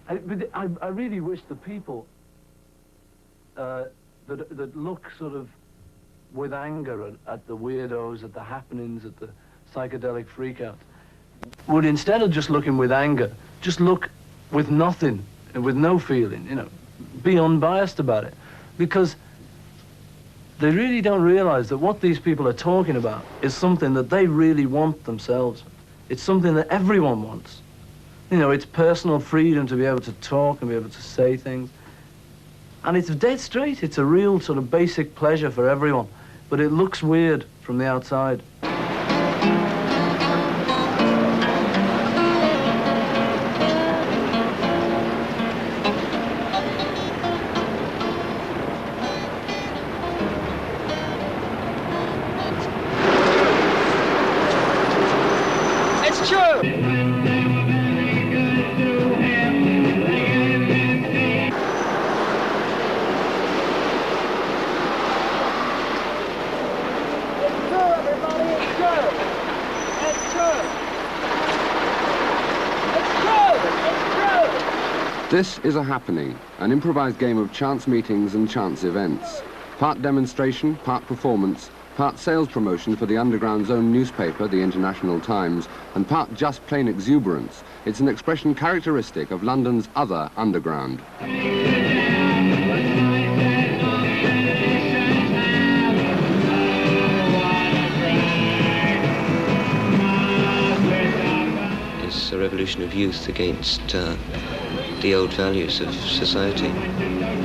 I really wish the people that look sort of with anger at the weirdos, at the happenings, at the psychedelic freakouts, would, instead of just looking with anger, just look with nothing and with no feeling, you know, be unbiased about it. Because they really don't realize that what these people are talking about is something that they really want themselves. It's something that everyone wants. You know, it's personal freedom to be able to talk and be able to say things. And it's dead straight. It's a real sort of basic pleasure for everyone. But it looks weird from the outside. It's true! This is a happening, an improvised game of chance meetings and chance events. Part demonstration, part performance, part sales promotion for the Underground's own newspaper, the International Times, and part just plain exuberance. It's an expression characteristic of London's other underground. It's a revolution of youth against the old values of society.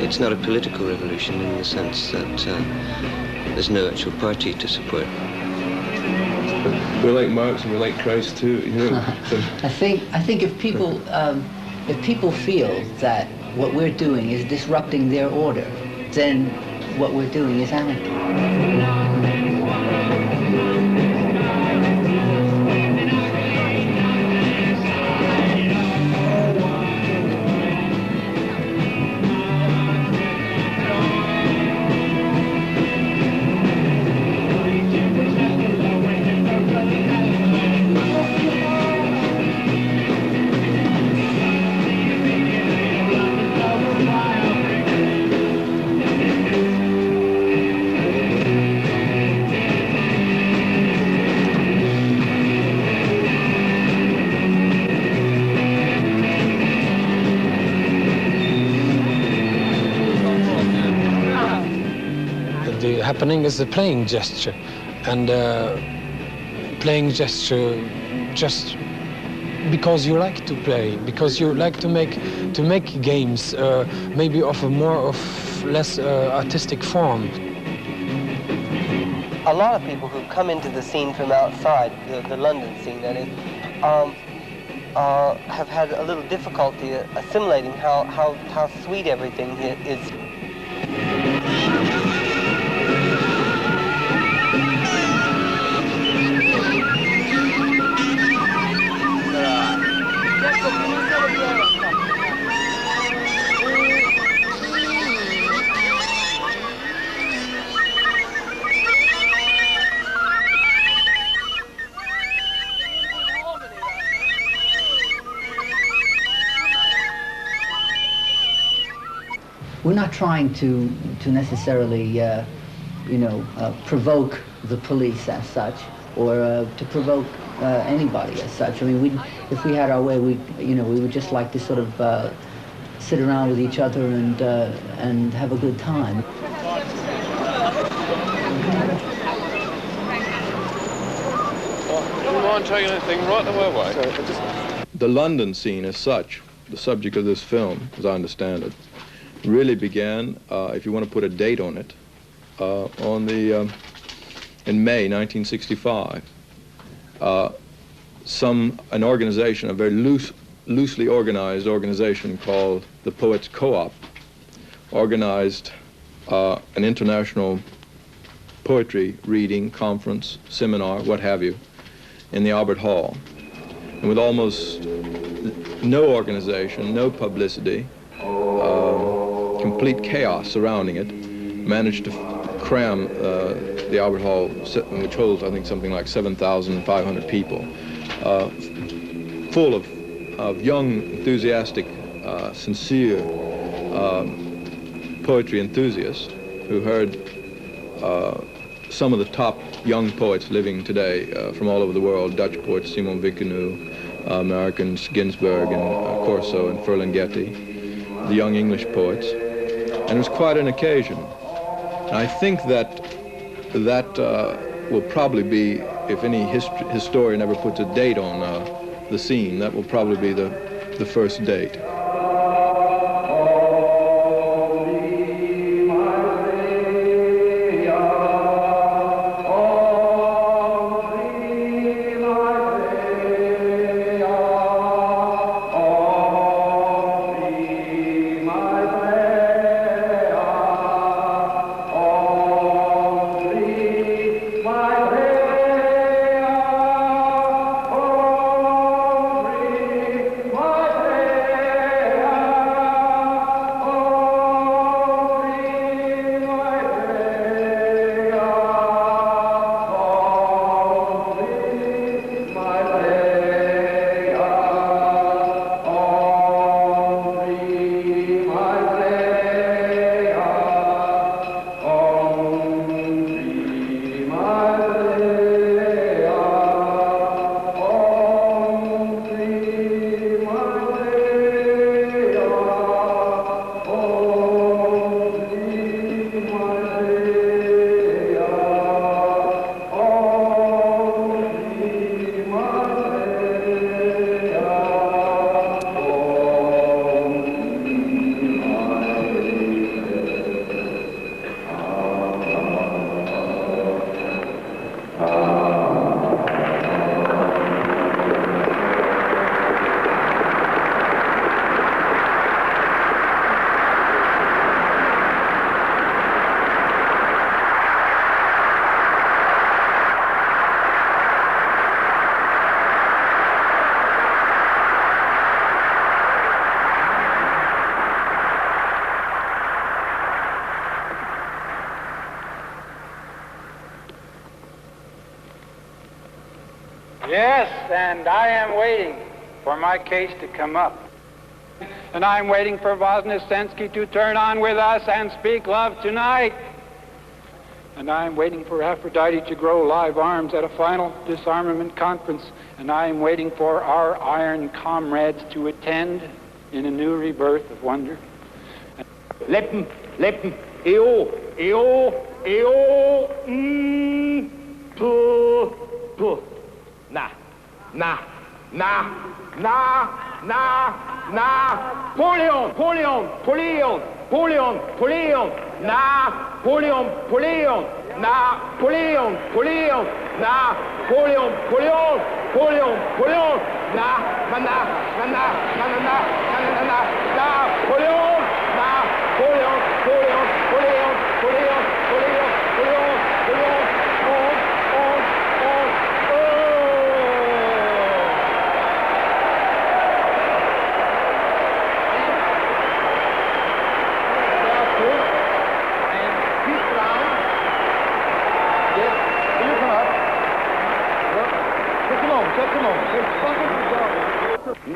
It's not a political revolution in the sense that there's no actual party to support. We're like Marx and we're like Christ too, you know. So. I think if people feel that what we're doing is disrupting their order, then what we're doing is anarchy. The happening is the playing gesture, and playing gesture just because you like to play, because you like to make games, maybe of a less artistic form. A lot of people who come into the scene from outside, the London scene that is, have had a little difficulty assimilating how sweet everything is. We're not trying to necessarily, provoke the police as such, or to provoke anybody as such. I mean, if we had our way, we would just like to sort of sit around with each other and have a good time. Do you mind taking anything right away? The London scene as such, the subject of this film, as I understand it, really began, if you want to put a date on it, in May 1965. An organization, a very loosely organized organization called the Poets Co-op, organized an international poetry reading, conference, seminar, what have you, in the Albert Hall. And with almost no organization, no publicity, complete chaos surrounding it, managed to cram the Albert Hall, which holds, I think, something like 7,500 people, full of young, enthusiastic sincere poetry enthusiasts who heard some of the top young poets living today from all over the world, Dutch poets Simon Vicanu, Americans Ginsberg and Corso and Ferlinghetti, the young English poets, and it was quite an occasion. And I think that will probably be, if any historian ever puts a date on the scene, that will probably be the first date. Yes, and I am waiting for my case to come up. And I'm waiting for Voznesensky to turn on with us and speak love tonight. And I'm waiting for Aphrodite to grow live arms at a final disarmament conference. And I'm waiting for our iron comrades to attend in a new rebirth of wonder. Lippen, lippen, eo, eo, eo, puh, puh. Na, na, na, na, na, na, Napoleon, Napoleon, Napoleon, Napoleon, Napoleon, Napoleon, Napoleon, Napoleon, Napoleon, Napoleon, Napoleon, Napoleon, Napoleon, na, na, na, na, na, na, na, na, na, na, Napoleon, Napoleon, Napoleon, Napoleon, Napoleon, Napoleon, Napoleon, Napoleon,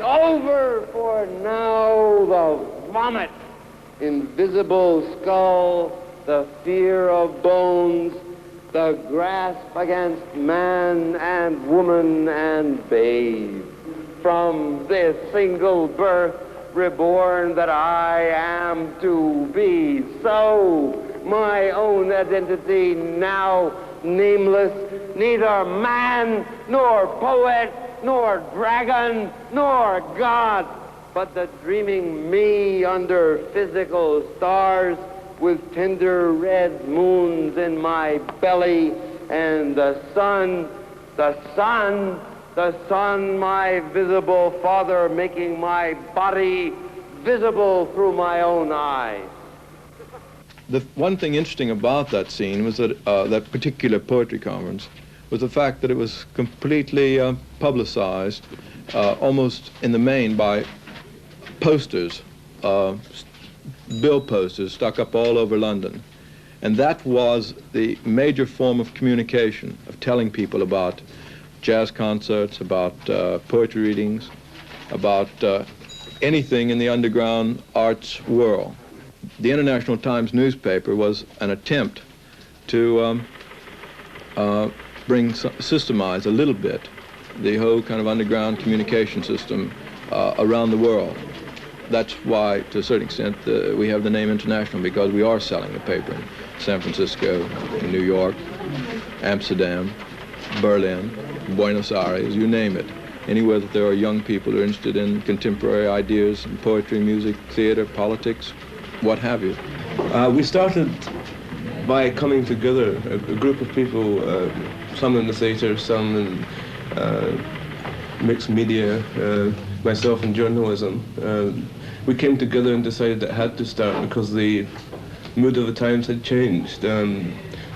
Over for now the vomit, invisible skull, the fear of bones, the grasp against man and woman and babe. From this single birth reborn that I am to be, so my own identity now nameless, neither man nor poet nor dragon nor god, but the dreaming me under physical stars with tender red moons in my belly, and the sun, the sun, the sun, my visible father, making my body visible through my own eyes. The one thing interesting about that scene was that that particular poetry conference was the fact that it was completely publicized, almost in the main by posters, bill posters stuck up all over London. And that was the major form of communication, of telling people about jazz concerts, about poetry readings, about anything in the underground arts world. The International Times newspaper was an attempt to systemize a little bit the whole kind of underground communication system around the world. That's why, to a certain extent, we have the name International, because we are selling the paper in San Francisco, in New York, Amsterdam, Berlin, Buenos Aires, you name it. Anywhere that there are young people who are interested in contemporary ideas, in poetry, music, theater, politics, what have you. We started by coming together, a group of people, some in the theater, some in mixed media, myself in journalism. We came together and decided it had to start because the mood of the times had changed.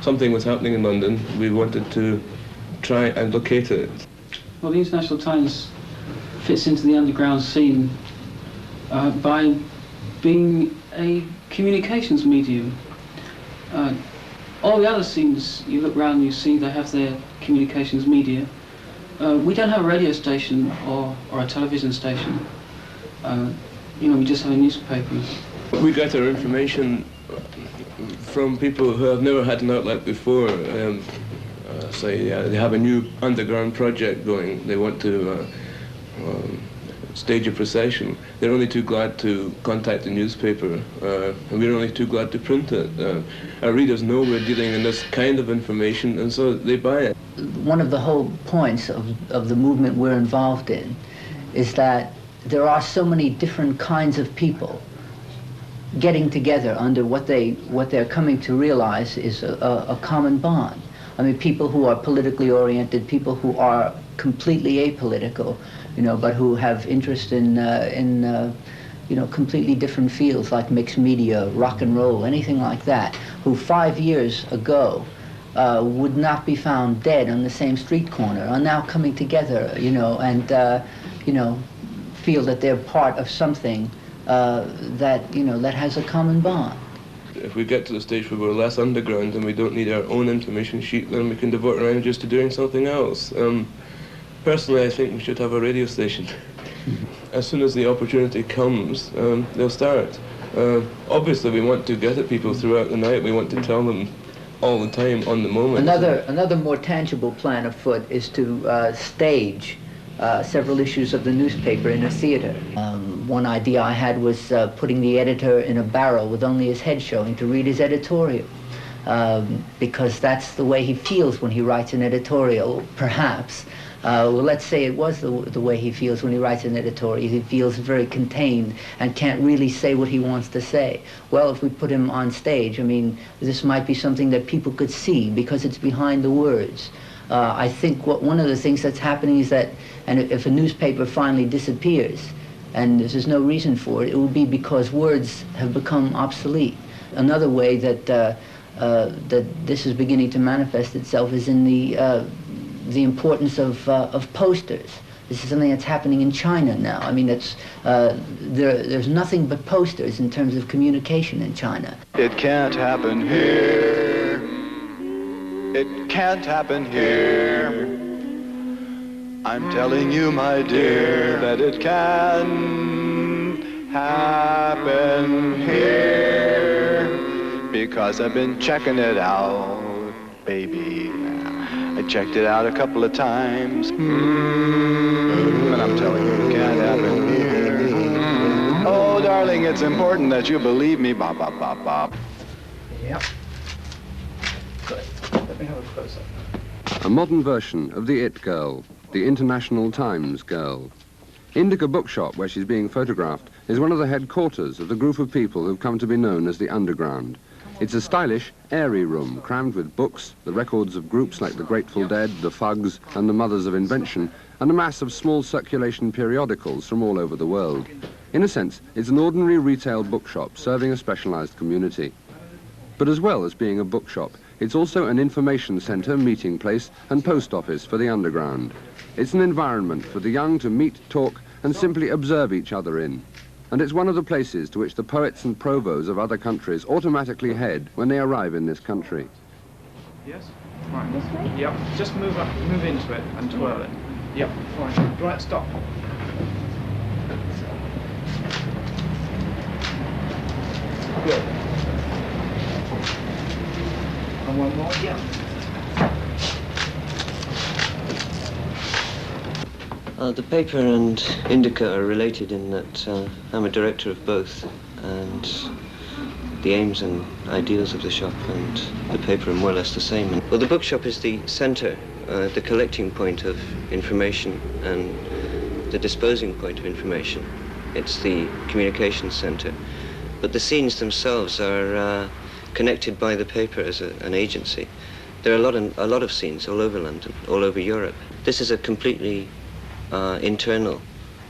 Something was happening in London. We wanted to try and locate it. Well, the International Times fits into the underground scene by being a communications medium. All the other scenes, you look around and you see they have their communications media. We don't have a radio station or a television station. You know, we just have a newspaper. We get our information from people who have never had an outlet before. Say they have a new underground project going. They want to stage a procession. They're only too glad to contact the newspaper, and we're only too glad to print it. Our readers know we're dealing in this kind of information, and so they buy it. One of the whole points of the movement we're involved in is that there are so many different kinds of people getting together under what they're coming to realize is a common bond. I mean, people who are politically oriented, people who are completely apolitical, you know, but who have interest in you know, completely different fields like mixed media, rock and roll, anything like that, who 5 years ago would not be found dead on the same street corner, are now coming together, you know, and you know, feel that they're part of something that, you know, that has a common bond. If we get to the stage where we're less underground and we don't need our own information sheet, then we can devote our energies to doing something else. Personally, I think we should have a radio station. As soon as the opportunity comes, they'll start. Obviously, we want to get at people throughout the night. We want to tell them all the time, on the moment. Another more tangible plan afoot is to stage several issues of the newspaper in a theater. One idea I had was putting the editor in a barrel with only his head showing to read his editorial, because that's the way he feels when he writes an editorial, perhaps. Well, let's say it was the way he feels when he writes an editorial. He feels very contained and can't really say what he wants to say. Well, if we put him on stage, I mean, this might be something that people could see because it's behind the words. I think one of the things that's happening is that, and if a newspaper finally disappears, and there's no reason for it, it will be because words have become obsolete. Another way that that this is beginning to manifest itself is in the importance of posters. This is something that's happening in China now. I mean, there's nothing but posters in terms of communication in China. It can't happen here. It can't happen here. I'm telling you, my dear, that it can happen here. Because I've been checking it out, baby. I checked it out a couple of times. And I'm telling you, it can't happen here. Oh, darling, it's important that you believe me. Bop, bop, bop, bop. Yep. Good. Let me have a close-up. A modern version of the It Girl, the International Times girl. Indica Bookshop, where she's being photographed, is one of the headquarters of the group of people who've come to be known as the Underground. It's a stylish, airy room crammed with books, the records of groups like the Grateful Dead, the Fugs, and the Mothers of Invention, and a mass of small circulation periodicals from all over the world. In a sense, it's an ordinary retail bookshop serving a specialized community. But as well as being a bookshop, it's also an information center, meeting place, and post office for the underground. It's an environment for the young to meet, talk, and simply observe each other in. And it's one of the places to which the poets and provos of other countries automatically head when they arrive in this country. Yes? Right. This way? Yep. Just move into it and twirl it. Yep. Fine. Right, stop. The paper and Indica are related in that I'm a director of both, and the aims and ideals of the shop and the paper are more or less the same. Well, the bookshop is the center, the collecting point of information and the disposing point of information. It's the communications center. But the scenes themselves are connected by the paper as an agency. There are a lot of scenes all over London, all over Europe. This is a completely internal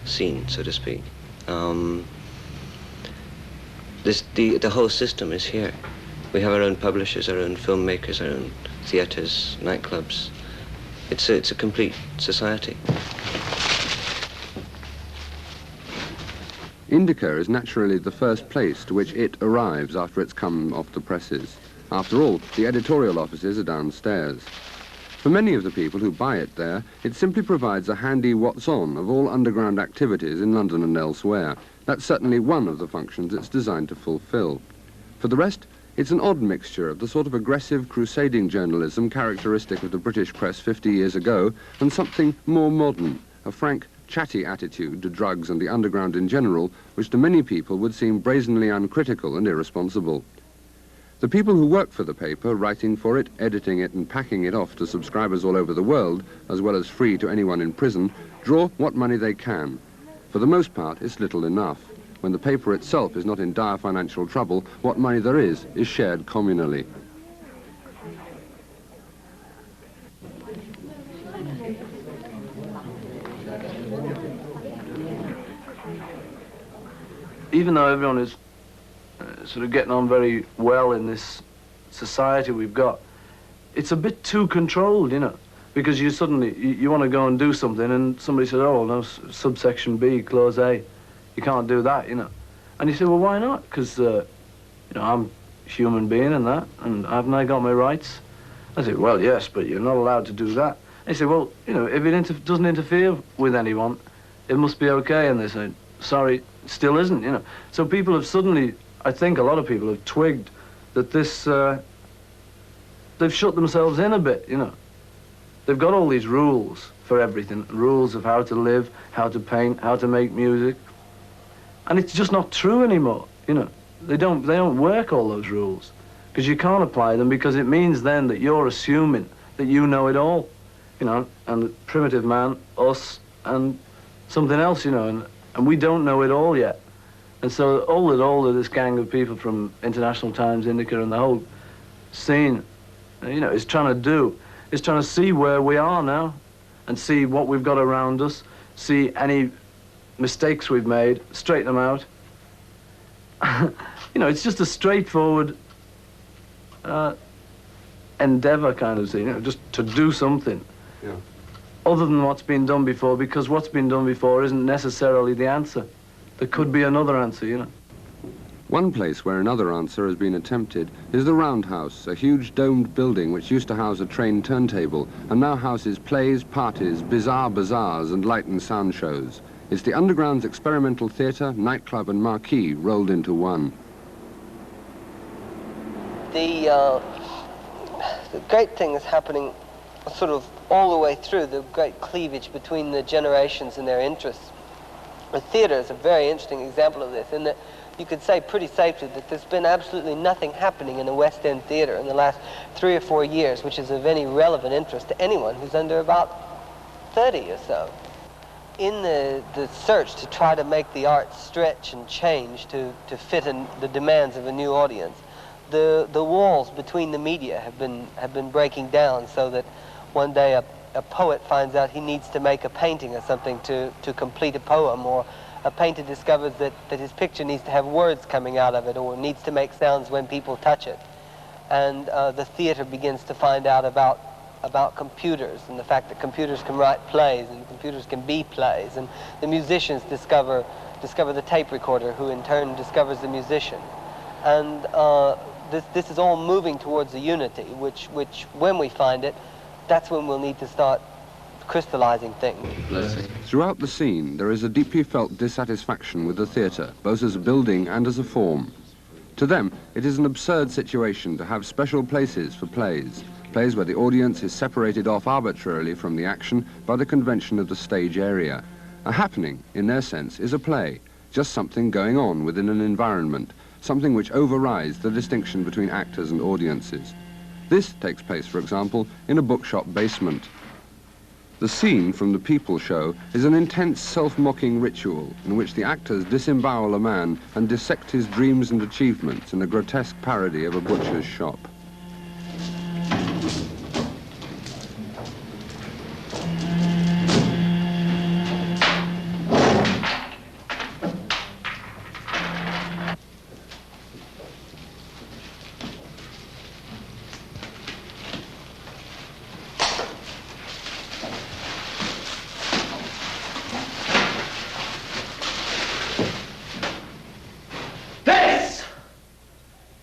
scene, so to speak. The whole system is here. We have our own publishers, our own filmmakers, our own theatres, nightclubs. It's a complete society. Indica is naturally the first place to which it arrives after it's come off the presses. After all, the editorial offices are downstairs. For many of the people who buy it there, it simply provides a handy what's-on of all underground activities in London and elsewhere. That's certainly one of the functions it's designed to fulfill. For the rest, it's an odd mixture of the sort of aggressive, crusading journalism characteristic of the British press 50 years ago and something more modern, a frank, chatty attitude to drugs and the underground in general, which to many people would seem brazenly uncritical and irresponsible. The people who work for the paper, writing for it, editing it and packing it off to subscribers all over the world, as well as free to anyone in prison, draw what money they can. For the most part, it's little enough. When the paper itself is not in dire financial trouble, what money there is shared communally. Even though everyone is sort of getting on very well in this society we've got, it's a bit too controlled, you know, because you suddenly, you want to go and do something and somebody says, oh, no, subsection B, clause A, you can't do that, you know. And you say, well, why not? Because, you know, I'm a human being and that, and haven't I got my rights? I say, well, yes, but you're not allowed to do that. And you say, well, you know, if it doesn't interfere with anyone, it must be okay. And they say, sorry, it still isn't, you know. So people have suddenly, I think a lot of people have twigged that this, they've shut themselves in a bit, you know. They've got all these rules for everything, rules of how to live, how to paint, how to make music. And it's just not true anymore, you know. They don't work, all those rules, because you can't apply them, because it means then that you're assuming that you know it all, you know, and the primitive man, us, and something else, you know, and we don't know it all yet. And so all of this gang of people from International Times, Indica, and the whole scene, you know, is trying to see where we are now, and see what we've got around us, see any mistakes we've made, straighten them out. You know, it's just a straightforward endeavor kind of thing, you know, just to do something. Yeah. Other than what's been done before, because what's been done before isn't necessarily the answer. There could be another answer, you know. One place where another answer has been attempted is the Roundhouse, a huge domed building which used to house a train turntable and now houses plays, parties, bizarre bazaars and light and sound shows. It's the Underground's experimental theatre, nightclub and marquee rolled into one. The great thing is happening sort of all the way through, the great cleavage between the generations and their interests. The theatre is a very interesting example of this, in that you could say pretty safely that there's been absolutely nothing happening in the West End theatre in the last 3 or 4 years which is of any relevant interest to anyone who's under about 30 or so. In the search to try to make the arts stretch and change to fit in the demands of a new audience, the walls between the media have been breaking down, so that one day a poet finds out he needs to make a painting or something to complete a poem, or a painter discovers that his picture needs to have words coming out of it, or needs to make sounds when people touch it. And the theater begins to find out about computers and the fact that computers can write plays and computers can be plays, and the musicians discover the tape recorder, who in turn discovers the musician. And this is all moving towards a unity, which when we find it, that's when we'll need to start crystallizing things. Throughout the scene, there is a deeply felt dissatisfaction with the theatre, both as a building and as a form. To them, it is an absurd situation to have special places for plays, plays where the audience is separated off arbitrarily from the action by the convention of the stage area. A happening, in their sense, is a play, just something going on within an environment, something which overrides the distinction between actors and audiences. This takes place, for example, in a bookshop basement. The scene from the People show is an intense self-mocking ritual in which the actors disembowel a man and dissect his dreams and achievements in a grotesque parody of a butcher's shop.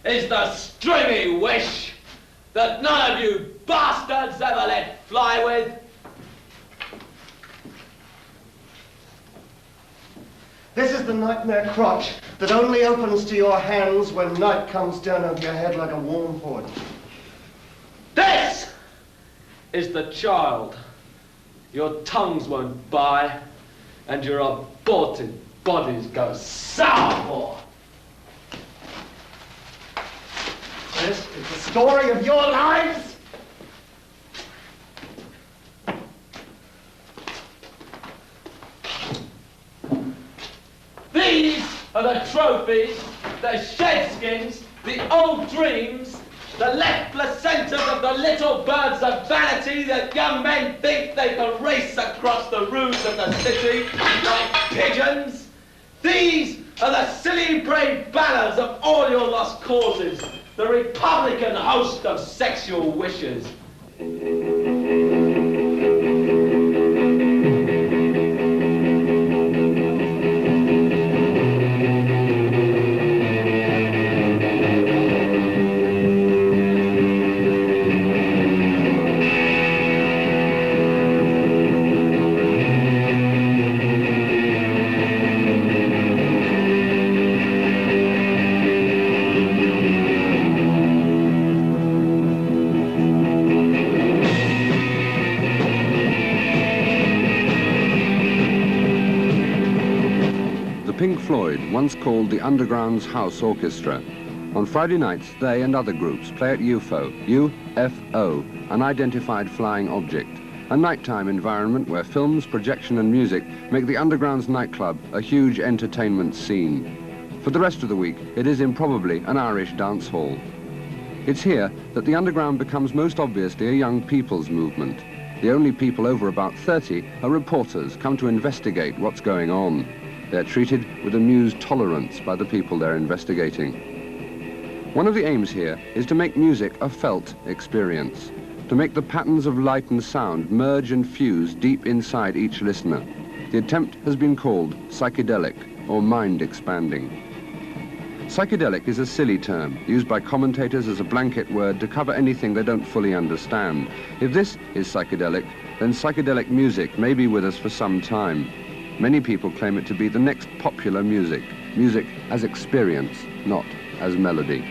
Is the stringy wish that none of you bastards ever let fly with? This is the nightmare crotch that only opens to your hands when night comes down over your head like a warm hood. This is the child your tongues won't buy and your aborted bodies go sour for. This is the story of your lives. These are the trophies, the shed skins, the old dreams, the left placentas of the little birds of vanity that young men think they can race across the roofs of the city like pigeons. These are the silly brave banners of all your lost causes, the Republican host of sexual wishes. Pink Floyd, once called the Underground's House Orchestra. On Friday nights, they and other groups play at UFO, UFO, unidentified flying object, a nighttime environment where films, projection and music make the Underground's nightclub a huge entertainment scene. For the rest of the week, it is improbably an Irish dance hall. It's here that the Underground becomes most obviously a young people's movement. The only people over about 30 are reporters come to investigate what's going on. They're treated with amused tolerance by the people they're investigating. One of the aims here is to make music a felt experience, to make the patterns of light and sound merge and fuse deep inside each listener. The attempt has been called psychedelic or mind-expanding. Psychedelic is a silly term used by commentators as a blanket word to cover anything they don't fully understand. If this is psychedelic, then psychedelic music may be with us for some time. Many people claim it to be the next popular music, music as experience, not as melody.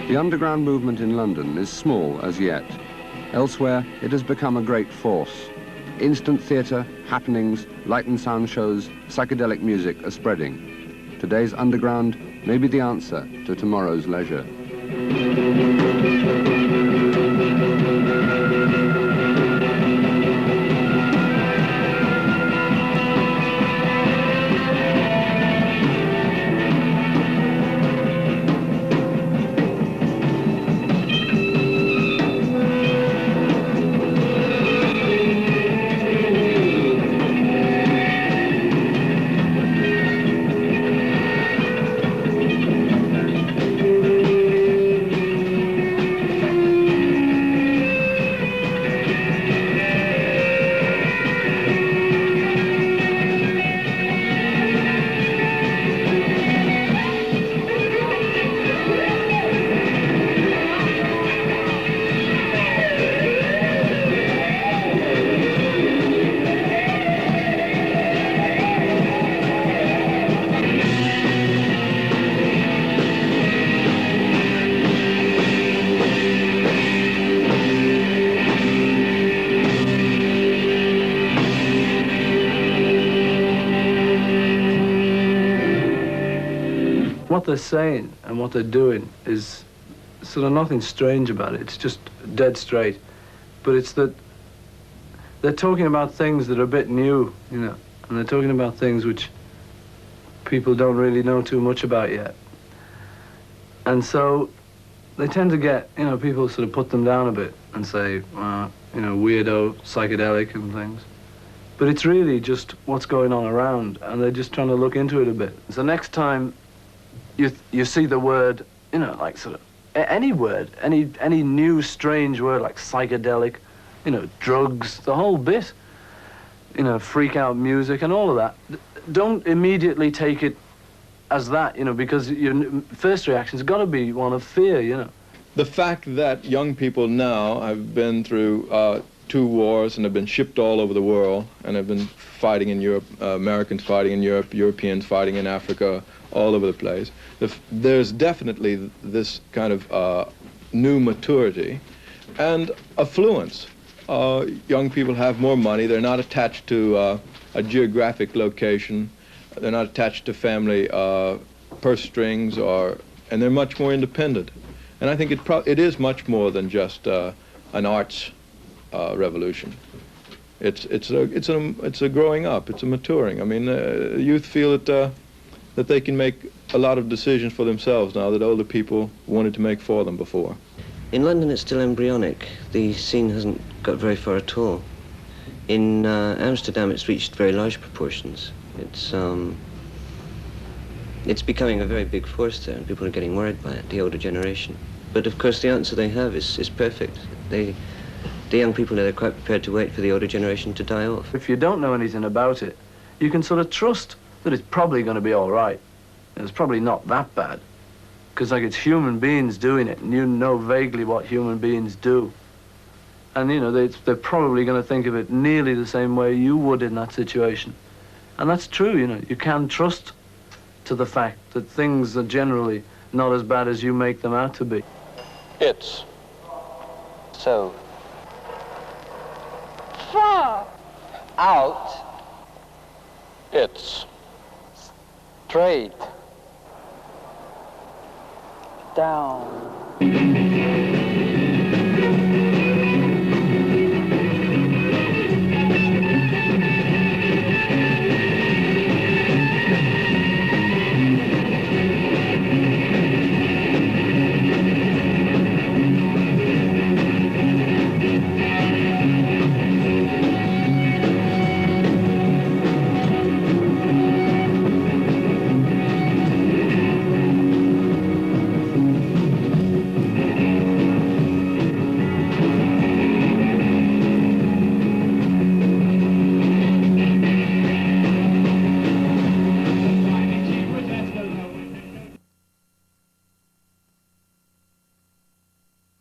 The underground movement in London is small as yet. Elsewhere, it has become a great force. Instant theatre, happenings, light and sound shows, psychedelic music are spreading. Today's underground may be the answer to tomorrow's leisure. what they're saying and what they're doing is sort of nothing strange about it. It's just dead straight. But it's that they're talking about things that are a bit new, you know, and they're talking about things which people don't really know too much about yet. And so they tend to get, you know, people sort of put them down a bit and say, you know, weirdo, psychedelic and things. But it's really just what's going on around, and they're just trying to look into it a bit. So next time you see the word, you know, like sort of any word, any new strange word like psychedelic, you know, drugs, the whole bit, you know, freak out music and all of that, don't immediately take it as that, you know, because your first reaction's got to be one of fear, you know. The fact that young people now have been through 2 wars and have been shipped all over the world and have been fighting in Europe, Americans fighting in Europe, Europeans fighting in Africa, all over the place. There's definitely this kind of new maturity and affluence. Young people have more money. They're not attached to a geographic location. They're not attached to family purse strings, and they're much more independent. And I think it is much more than just an arts revolution. It's a growing up. It's a maturing. I mean, youth feel that they can make a lot of decisions for themselves now that older people wanted to make for them before. In London, it's still embryonic. The scene hasn't got very far at all. In Amsterdam, it's reached very large proportions. It's becoming a very big force there, and people are getting worried by it, the older generation. But of course, the answer they have is perfect. The young people there are quite prepared to wait for the older generation to die off. If you don't know anything about it, you can sort of trust that it's probably going to be all right. It's probably not that bad. Because, like, it's human beings doing it, and you know vaguely what human beings do. And, you know, they're probably going to think of it nearly the same way you would in that situation. And that's true, you know. You can trust to the fact that things are generally not as bad as you make them out to be. It's So. far Out. It's straight Down.